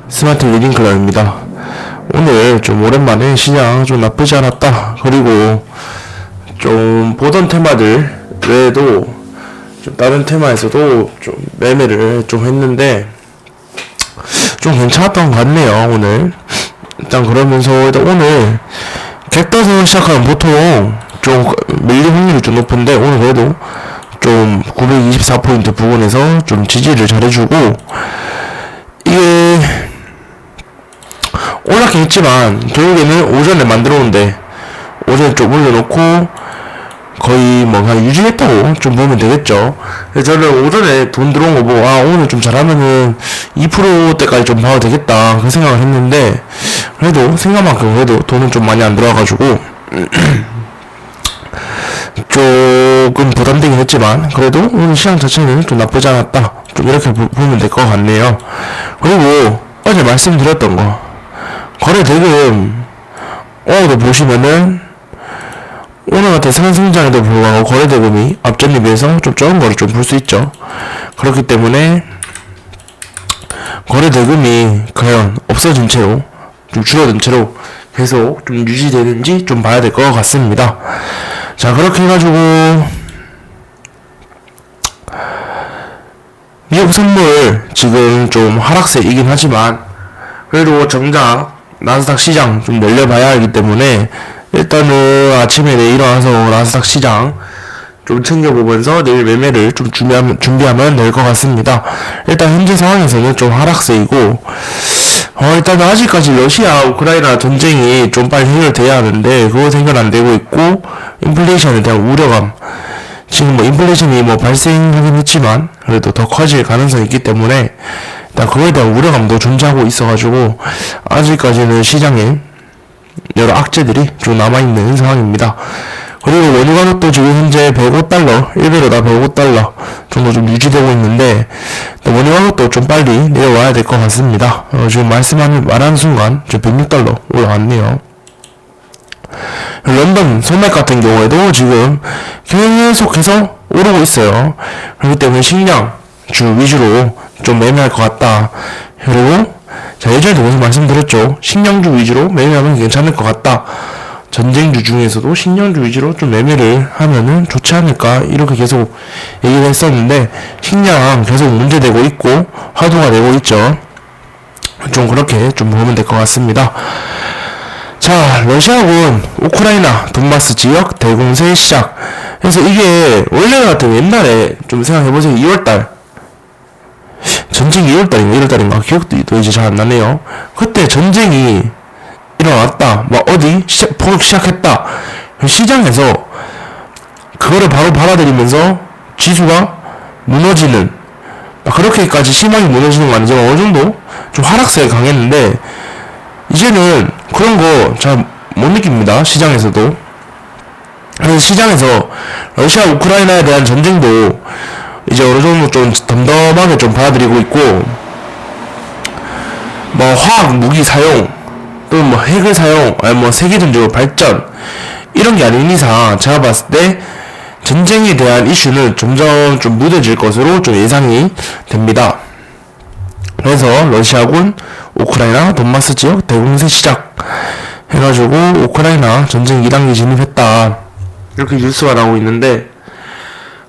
스마트 리딩 클럽입니다. 오늘 좀 오랜만에 시장 좀 나쁘지 않았다. 그리고 좀 보던 테마들 외에도 좀 다른 테마에서도 좀 매매를 좀 했는데 좀 괜찮았던 것 같네요. 오늘 일단 그러면서 일단 오늘 객단선을 시작하면 보통 좀 밀릴 확률이 좀 높은데 오늘 그래도 좀 924포인트 부근에서 좀 지지를 잘해주고 이게 올라가긴 했지만 결국에는 오전에 만들어온데 오전에 좀 올려놓고 거의 뭐 그냥 유지했다고 좀 보면 되겠죠. 그래서 저는 오전에 돈 들어온 거 보고 오늘 좀 잘하면은 2%대까지 좀 봐도 되겠다 그 생각을 했는데 그래도 생각만큼 그래도 돈은 좀 많이 안 들어와가지고 조금 부담되긴 했지만 그래도 오늘 시장 자체는 좀 나쁘지 않았다 좀 이렇게 보면 될 것 같네요. 그리고 어제 말씀드렸던 거 거래 대금 오늘도 보시면은 오늘 같은 상승장에도 불구하고 거래 대금이 앞전에 비해서 좀 적은 거를 좀 볼 수 있죠. 그렇기 때문에 거래 대금이 과연 없어진 채로 좀 줄어든 채로 계속 좀 유지되는지 좀 봐야 될 것 같습니다. 자, 그렇게 해가지고 미국 선물 지금 좀 하락세이긴 하지만 그래도 정작 나스닥 시장 좀 늘려봐야 하기 때문에 일단은 아침에 내일 일어나서 나스닥 시장 좀 챙겨보면서 내일 매매를 좀 준비하면 될 것 같습니다. 일단 현재 상황에서는 좀 하락세이고 일단 아직까지 러시아 우크라이나 전쟁이 좀 빨리 해결돼야 하는데 그거 해결 안 되고 있고 인플레이션에 대한 우려감 지금 뭐 인플레이션이 뭐 발생하긴 했지만 그래도 더 커질 가능성이 있기 때문에 일단 그거에 대한 우려감도 존재하고 있어가지고 아직까지는 시장에 여러 악재들이 좀 남아있는 상황입니다. 그리고 원유 가격도 지금 현재 105달러 1배로다 105달러 정도 좀 유지되고 있는데 원유 가격도 좀 빨리 내려와야 될 것 같습니다. 지금 말하는 순간 106달러 올라왔네요. 런던 소맥 같은 경우에도 지금 계속해서 오르고 있어요. 그렇기 때문에 식량 주 위주로 좀 매매할 것 같다. 그리고 자, 예전에도 계속 말씀드렸죠. 식량주 위주로 매매하면 괜찮을 것 같다. 전쟁주 중에서도 식량주 위주로 좀 매매를 하면은 좋지 않을까 이렇게 계속 얘기를 했었는데 식량 계속 문제되고 있고 화두가 되고 있죠. 좀 그렇게 좀 보면 될 것 같습니다. 자, 러시아군 우크라이나 돈바스 지역 대공세 시작. 그래서 이게 원래 같은 옛날에 좀 생각해보세요. 2월달 전쟁이 2월달인가 기억도 이제 잘 안 나네요. 그때 전쟁이 일어났다 막 어디 폭격 시작했다 시장에서 그거를 바로 받아들이면서 지수가 무너지는 그렇게까지 심하게 무너지는 거 아니지만 어느 정도 좀 하락세가 강했는데 이제는 그런 거 잘 못 느낍니다. 시장에서도. 그래서 시장에서 러시아 우크라이나에 대한 전쟁도 이제 어느 정도 좀 덤덤하게 좀 받아들이고 있고 뭐 화학 무기 사용 또는 뭐 핵을 사용 아니 뭐 세계전적으로 발전 이런 게 아닌 이상 제가 봤을 때 전쟁에 대한 이슈는 점점 좀 무뎌질 것으로 좀 예상이 됩니다. 그래서 러시아군 우크라이나 돈바스 지역 대공세 시작 해가지고 우크라이나 전쟁 2단계 진입했다 이렇게 뉴스가 나오고 있는데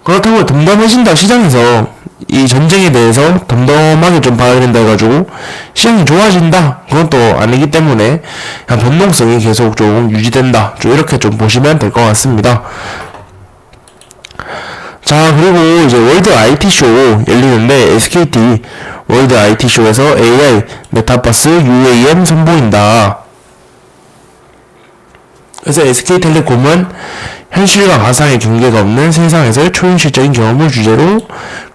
그렇다고 덤덤해진다 시장에서 이 전쟁에 대해서 덤덤하게 좀 봐야 된다 해가지고 시장이 좋아진다 그건 또 아니기 때문에 그냥 변동성이 계속 좀 유지된다 좀 이렇게 좀 보시면 될 것 같습니다. 자, 그리고 이제 월드 IT쇼 열리는데 SKT 월드 IT쇼에서 AI 메타버스 UAM 선보인다. 그래서 SK텔레콤은 현실과 가상의 경계가 없는 세상에서의 초현실적인 경험을 주제로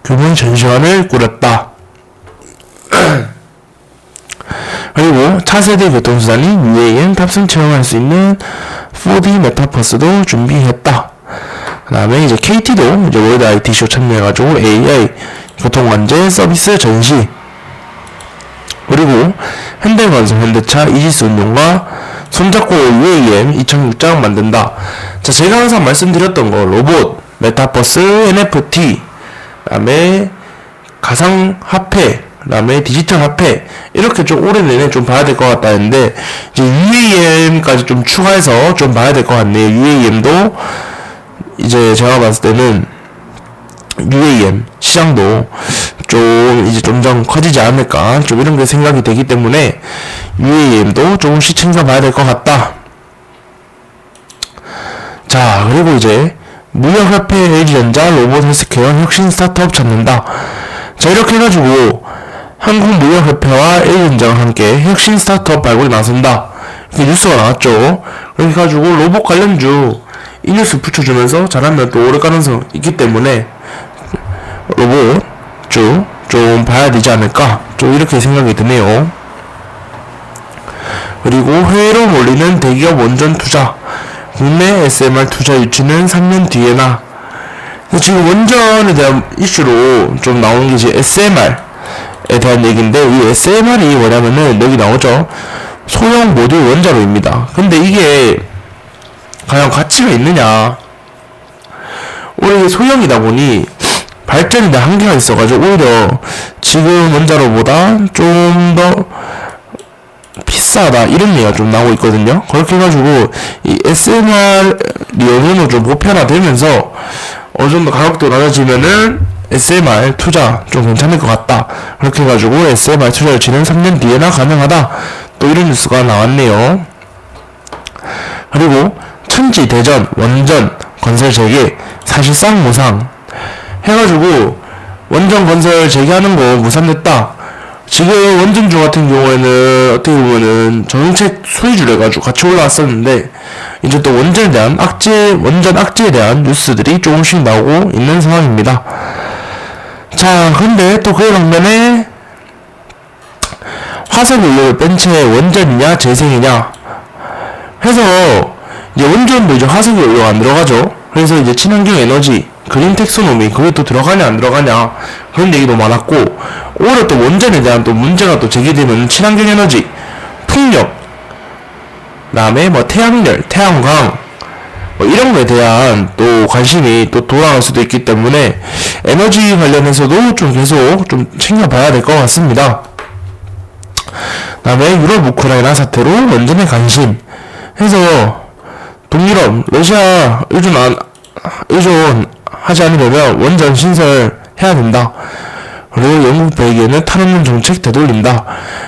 규모의 전시관을 꾸렸다. 그리고 차세대 교통수단인 UAM 탑승 체험할 수 있는 4D 메타버스도 준비했다. 그 다음에 이제 KT도 이제 월드 IT쇼 참여해가지고 AI 교통관제 서비스 전시 그리고 현대건설 현대차 이지스 운동과 손잡고 UAM 2006장 만든다. 자, 제가 항상 말씀드렸던 거 로봇, 메타버스, NFT 그 다음에 가상화폐 그 다음에 디지털 화폐, 이렇게 좀 올해 내내 좀 봐야 될 것 같다 했는데, 이제 UAM까지 좀 추가해서 좀 봐야 될 것 같네요. UAM도 이제 제가 봤을 때는 UAM 시장도 좀 이제 점점 커지지 않을까, 좀 이런 게 생각이 되기 때문에 UAM도 조금씩 챙겨봐야 될 것 같다. 자, 그리고 이제 무역협회, LG전자, 로봇 헬스케어, 혁신 스타트업 찾는다. 자, 이렇게 해가지고 한국무역협회와 LG전자가 함께 혁신 스타트업 발굴에 나선다, 이렇게 뉴스가 나왔죠. 그렇게 해가지고 로봇 관련주 이 뉴스 붙여주면서 잘하면 또 오를 가능성 있기 때문에 로봇주 좀 봐야 되지 않을까, 좀 이렇게 생각이 드네요. 그리고 해외로 몰리는 대기업 원전 투자, 국내 SMR 투자 유치는 3년 뒤에나. 지금 원전에 대한 이슈로 좀 나오는 게 이제 SMR에 대한 얘기인데, 이 SMR이 뭐냐면은 여기 나오죠. 소형 모듈 원자로입니다. 근데 이게 과연 가치가 있느냐. 오히려 소형이다 보니 발전에 한계가 있어가지고 오히려 지금 원자로보다 좀 더 비싸다, 이런 얘기가 좀 나오고 있거든요. 그렇게 해가지고 이 SMR이 어느 정도 좀 보편화되면서 어느 정도 가격도 낮아지면은 SMR 투자 좀 괜찮을 것 같다. 그렇게 해가지고 SMR 투자 유치는 3년 뒤에나 가능하다, 또 이런 뉴스가 나왔네요. 그리고 천지 대전 원전 건설 재개 사실상 무상 해가지고 원전 건설 재개하는 거 무산됐다. 지금 원전주 같은 경우에는 어떻게 보면은 정책 수혜주를 해가지고 같이 올라왔었는데, 이제 또 원전에 대한 원전 악재에 대한 뉴스들이 조금씩 나오고 있는 상황입니다. 자, 근데 또 그 반면에 화석연료를 뺀 채 원전이냐 재생이냐 해서 이제 원전도 이제 화석연료가 안 들어가죠. 그래서 이제 친환경 에너지, 그린 텍소노미, 그게 또 들어가냐 안 들어가냐, 그런 얘기도 많았고, 오히려 또 원전에 대한 또 문제가 또 제기되면 친환경 에너지, 풍력, 그다음에 뭐 태양열, 태양광, 뭐 이런 거에 대한 또 관심이 또 돌아갈 수도 있기 때문에 에너지 관련해서도 좀 계속 좀 챙겨봐야 될 것 같습니다. 그다음에 유럽 우크라이나 사태로 원전에 관심 해서 동유럽 러시아 의존하지 않으려면 원전 신설해야 된다. 그리고 영국 벨기에는 탈원전 정책 되돌린다.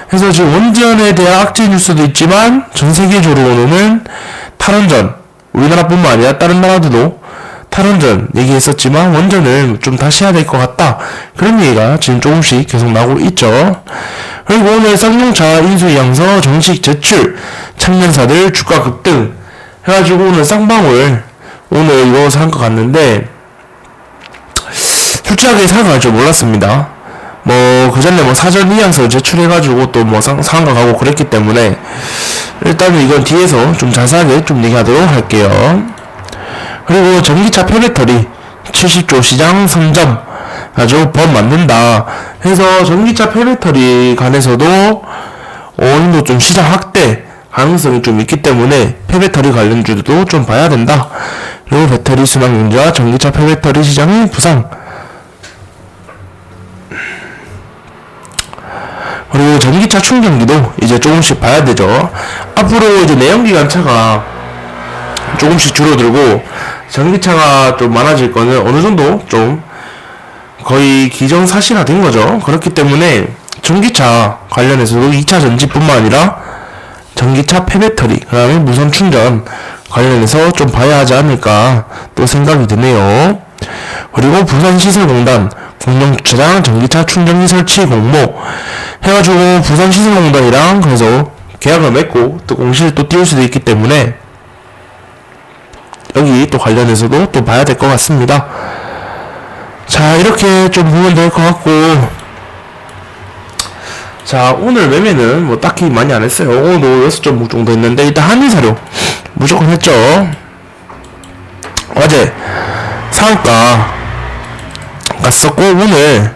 그래서 지금 원전에 대한 악재 뉴스도 있지만 전 세계적으로는 탈원전, 우리나라뿐만 아니라 다른 나라들도 탈원전 얘기했었지만 원전을 좀 다시 해야 될 것 같다, 그런 얘기가 지금 조금씩 계속 나오고 있죠. 그리고 오늘 쌍용차 인수 양서 정식 제출, 참여사들 주가 급등 해가지고 오늘 쌍방울 오늘 이거 산 것 같는데, 솔직하게 사갈 줄 몰랐습니다. 뭐 그 전에 뭐 사전 이양서 제출해가지고 또 뭐 상가 가고 그랬기 때문에 일단은 이건 뒤에서 좀 자세하게 좀 얘기하도록 할게요. 그리고 전기차 폐배터리 70조 시장 선점 아주 법 만든다 해서 전기차 폐배터리 간에서도 어느 정도 좀 시장 확대 가능성이 좀 있기 때문에 폐배터리 관련주도 좀 봐야 된다. 그리고 배터리 순환 경제와 전기차 폐배터리 시장의 부상, 그리고 전기차 충전기도 이제 조금씩 봐야 되죠. 앞으로 이제 내연기관차가 조금씩 줄어들고 전기차가 좀 많아질 거는 어느 정도 좀 거의 기정사실화 된 거죠. 그렇기 때문에 전기차 관련해서도 2차 전지뿐만 아니라 전기차 폐배터리, 그 다음에 무선 충전 관련해서 좀 봐야 하지 않을까 또 생각이 드네요. 그리고 부산시설공단 공영주차장 전기차 충전기 설치 공모 해가지고 부산시설공단이랑 그래서 계약을 맺고 또 공시를 또 띄울 수도 있기 때문에 여기 또 관련해서도 또 봐야 될 것 같습니다. 자, 이렇게 좀 보면 될 것 같고, 자, 오늘 매매는 뭐 딱히 많이 안 했어요. 오늘도 6.5 정도 했는데 일단 한일사료 무조건 했죠. 어제 사업가 갔었고, 오늘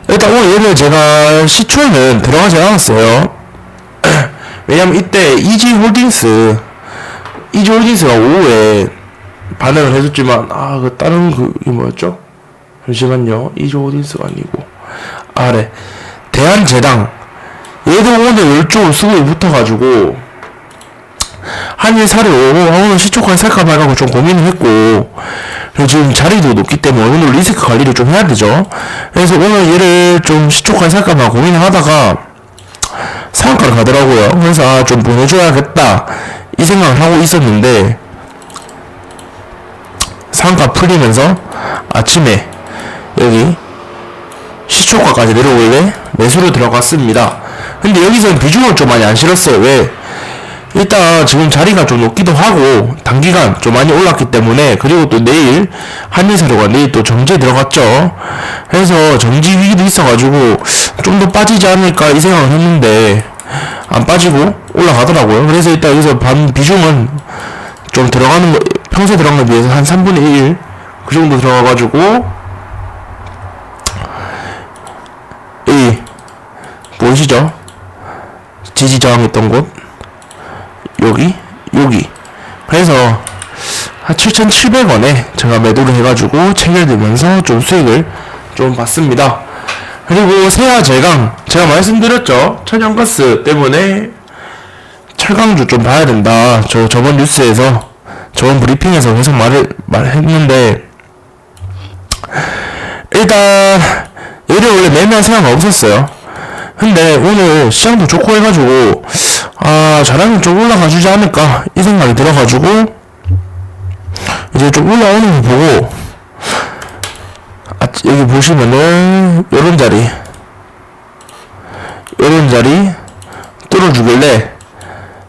일단 오늘 얘를 제가 시초에는 들어가지 않았어요. 왜냐면 이때 이지홀딩스가 오후에 반응을 해줬지만, 그 다른 그게 뭐였죠? 잠시만요. 이지홀딩스가 아니고 네. 대한제당 얘도 오늘 열쪽으로 수급이 붙어가지고 한일 사료 오늘 시초가에 살까 말까 좀 고민을 했고, 그리고 지금 자리도 높기 때문에 오늘 리스크 관리를 좀 해야 되죠. 그래서 오늘 얘를 좀 시초가에 살까 말까 고민을 하다가 상한가를 가더라고요. 그래서 좀 보내줘야겠다 이 생각을 하고 있었는데, 상한가 풀리면서 아침에 여기 시초가까지 내려오길래 매수로 들어갔습니다. 근데 여기서는 비중을 좀 많이 안 실었어요. 왜? 일단 지금 자리가 좀 높기도 하고 단기간 좀 많이 올랐기 때문에, 그리고 또 내일 한일사료가 내일 또 정제 들어갔죠. 그래서 정지 위기도 있어가지고 좀 더 빠지지 않을까 이 생각을 했는데 안 빠지고 올라가더라고요. 그래서 일단 여기서 반 비중은 좀 들어가는 거, 평소에 들어간 거에 비해서 한 3분의 1 그 정도 들어가가지고, 이 보이시죠? 지지 저항했던 곳 여기 그래서 한 7,700원에 제가 매도를 해가지고 체결되면서 좀 수익을 좀 봤습니다. 그리고 세아제강 제가 말씀드렸죠. 천연가스 때문에 철강주 좀 봐야 된다. 저번 뉴스에서 저번 브리핑에서 계속 말했는데, 일단 얘를 원래 매매할 생각은 없었어요. 근데 오늘 시장도 좋고 해가지고 잘하면 좀 올라가 주지 않을까 이 생각이 들어가지고 이제 좀 올라오는 거 보고, 여기 보시면은 요런 자리 뚫어주길래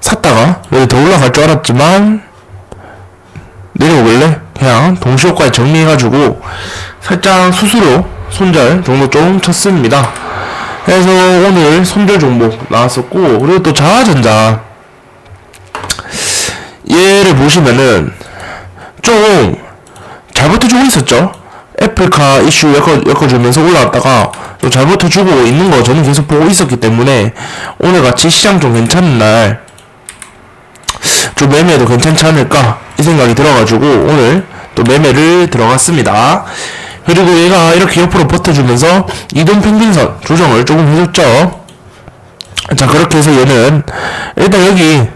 샀다가 여기 더 올라갈 줄 알았지만 내려오길래 그냥 동시효과에 정리해가지고 살짝 수수료 손절 정도 좀 쳤습니다. 그래서 오늘 손절 종목 나왔었고, 그리고 또 자화전자 얘를 보시면은 좀 잘 버텨주고 있었죠. 애플카 이슈 엮어주면서 올라왔다가 좀 잘 버텨주고 있는 거 저는 계속 보고 있었기 때문에 오늘같이 시장 좀 괜찮은 날 좀 매매도 괜찮지 않을까 이 생각이 들어가지고 오늘 또 매매를 들어갔습니다. 그리고 얘가 이렇게 옆으로 버텨주면서 이동평균선 조정을 조금 해줬죠. 자, 그렇게 해서 얘는 일단 여기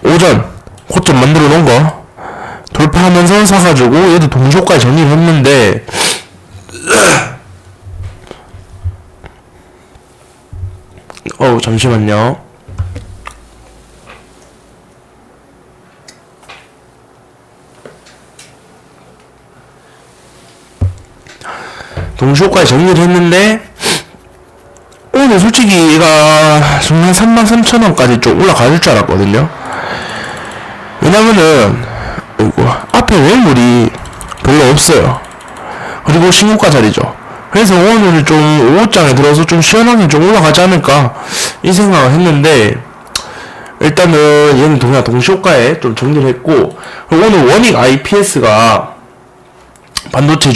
오전 고점 만들어 놓은 거 돌파하면서 사가지고 얘도 동시효과에 정리를 했는데 잠시만요. 동시효과에 정리를 했는데 오늘 솔직히 얘가 정말 33,000원까지 좀 올라갈 줄 알았거든요. 왜냐면은 앞에 매물이 별로 없어요. 그리고 신고가 자리죠. 그래서 오늘 좀 5호장에 들어서 좀 시원하게 좀 올라가지 않을까 이 생각을 했는데, 일단은 얘는 그냥 동시효과에 좀 정리를 했고, 그리고 오늘 원익 IPS가 반도체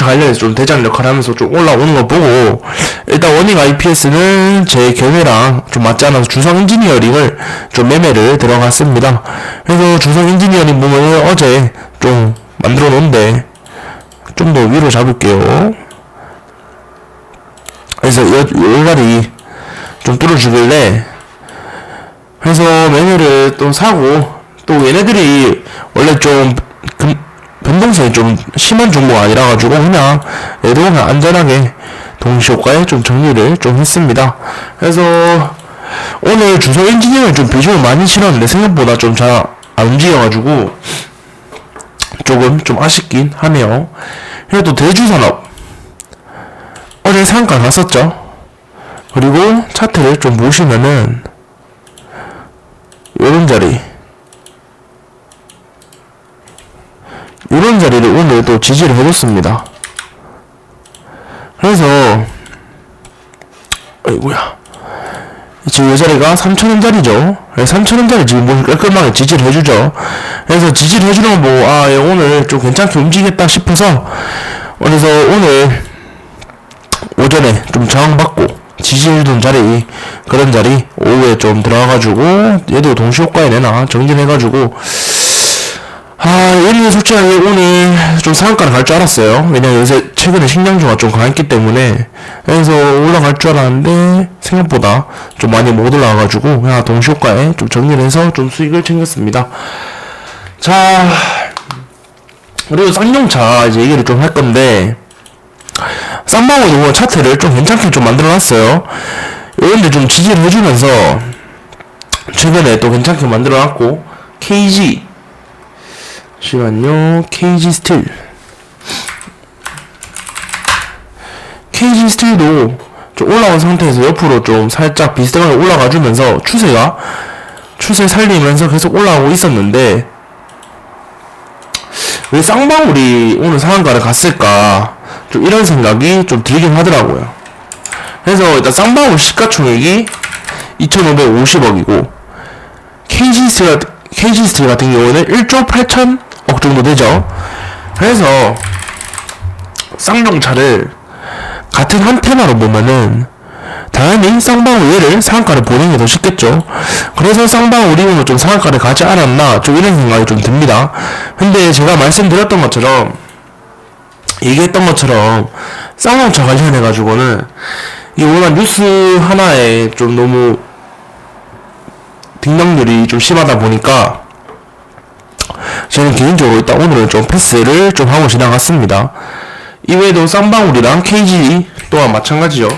관련해서 좀 대장 역할을 하면서 좀 올라오는 거 보고, 일단 원익 IPS는 제 견해랑 좀 맞지 않아서 주성 엔지니어링을 좀 매매를 들어갔습니다. 그래서 주성 엔지니어링 보면 어제 좀 만들어 놓은데 좀 더 위로 잡을게요. 그래서 요날이 좀 뚫어주길래 그래서 매매를 또 사고, 또 얘네들이 원래 좀 변동성이 좀 심한 종목가 아니라 가지고 그냥 얘도 그냥 안전하게 동시효과에 좀 정리를 좀 했습니다. 그래서 오늘 주성 엔지니어링 좀 비중을 많이 실었는데 생각보다 좀 잘 안 움직여가지고 조금 좀 아쉽긴 하네요. 그래도 대주산업 어제 상한가 갔었죠. 그리고 차트를 좀 보시면은 요런 자리를 오늘 또 지지를 해줬습니다. 그래서 아이고야, 지금 이 자리가 3,000원짜리죠. 3,000원짜리 지금 뭐 깔끔하게 지지를 해주죠. 그래서 지지를 해주는 거 보고 얘 오늘 좀 괜찮게 움직이겠다 싶어서, 그래서 오늘 오전에 좀 저항받고 지지해주던 자리, 그런 자리 오후에 좀 들어가가지고 얘도 동시효과에 내나 정진해가지고 얘는 솔직하게 오늘 좀 상한가를 갈 줄 알았어요. 왜냐면 요새 최근에 식량주가 좀 강했기 때문에. 그래서 올라갈 줄 알았는데 생각보다 좀 많이 못 올라가가지고 그냥 동시효과에 좀 정리를 해서 좀 수익을 챙겼습니다. 자, 그리고 쌍용차 이제 얘기를 좀 할 건데, 쌍방울도 차트를 좀 괜찮게 좀 만들어놨어요. 이런데 좀 지지를 해주면서 최근에 또 괜찮게 만들어놨고, KG 잠시만요. KG 스틸도 좀 올라온 상태에서 옆으로 좀 살짝 비슷하게 올라가주면서 추세 살리면서 계속 올라오고 있었는데, 왜 쌍방울이 오늘 상한가를 갔을까, 좀 이런 생각이 좀 들긴 하더라고요. 그래서 일단 쌍방울 시가총액이 2,550억이고 KG 스틸 같은 경우는 1조 8천억 정도 되죠. 그래서 쌍용차를 같은 한 테마로 보면은 당연히 쌍방울 얘를 상한가를 보는 게 더 쉽겠죠. 그래서 쌍방울이 오늘 좀 상한가를 가지 않았나, 좀 이런 생각이 좀 듭니다. 근데 제가 말씀드렸던 것처럼, 얘기했던 것처럼 쌍용차 관련해가지고는 이 워낙 뉴스 하나에 좀 너무 딩덕률이 좀 심하다 보니까 저는 개인적으로 일단 오늘은 좀 패스를 좀 하고 지나갔습니다. 이외에도 쌍방울이랑 KG 또한 마찬가지죠.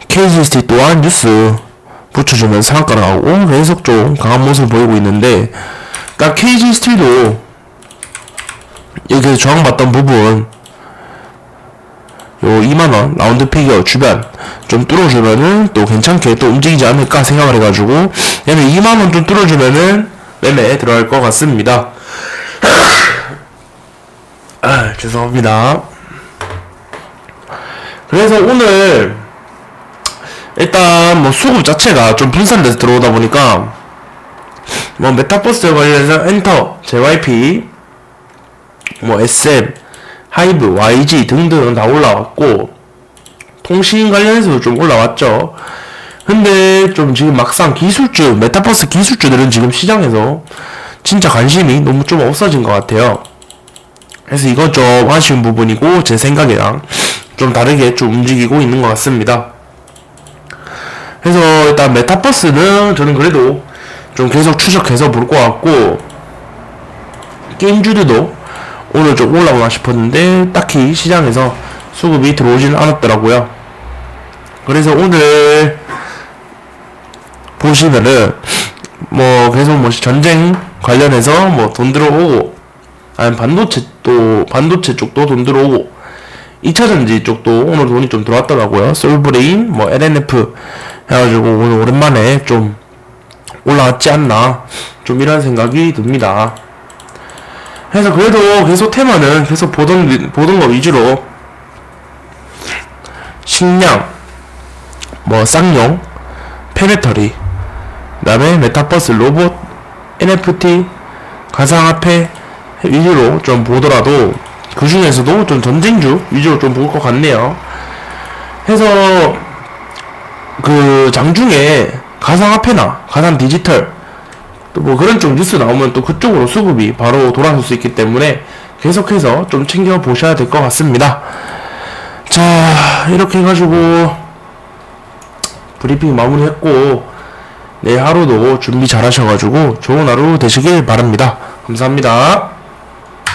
KG 스틸 또한 뉴스 붙여주면서 상한가를 하고 계속 좀 강한 모습을 보이고 있는데, 딱 KG 스틸도 여기서 저항받던 부분 요 2만원 라운드 피겨 주변 좀 뚫어주면은 또 괜찮게 또 움직이지 않을까 생각을 해가지고 얘는 2만원 좀 뚫어주면은 매매 들어갈 것 같습니다. 죄송합니다. 그래서 오늘 일단 뭐 수급 자체가 좀 분산돼서 들어오다 보니까 뭐 메타버스 관련해서 엔터, JYP, 뭐 SM, 하이브, YG 등등 다 올라왔고, 통신 관련해서도 좀 올라왔죠. 근데 좀 지금 막상 기술주, 메타버스 기술주들은 지금 시장에서 진짜 관심이 너무 좀 없어진 것 같아요. 그래서 이건 좀 아쉬운 부분이고, 제 생각이랑 좀 다르게 좀 움직이고 있는 것 같습니다. 그래서 일단 메타버스는 저는 그래도 좀 계속 추적해서 볼 것 같고, 게임주들도 오늘 좀 올라오나 싶었는데 딱히 시장에서 수급이 들어오지는 않았더라고요. 그래서 오늘 보시면은 뭐 계속 뭐 전쟁 관련해서 뭐 돈 들어오고, 아니 반도체 쪽도 돈 들어오고, 2차전지 쪽도 오늘 돈이 좀 들어왔더라고요. 솔브레인, 뭐 LNF 해가지고 오늘 오랜만에 좀 올라왔지 않나, 좀 이런 생각이 듭니다. 그래서 그래도 계속 테마는 계속 보던 거 위주로 식량, 뭐 쌍용, 페네터리, 그 다음에 메타버스, 로봇, NFT, 가상화폐 위주로 좀 보더라도 그 중에서도 좀 전쟁주 위주로 좀 볼 것 같네요. 해서 그 장중에 가상화폐나 가상 디지털 또 뭐 그런 쪽 뉴스 나오면 또 그쪽으로 수급이 바로 돌아설 수 있기 때문에 계속해서 좀 챙겨 보셔야 될 것 같습니다. 자, 이렇게 해가지고 브리핑 마무리했고, 내일 하루도 준비 잘 하셔가지고 좋은 하루 되시길 바랍니다. 감사합니다.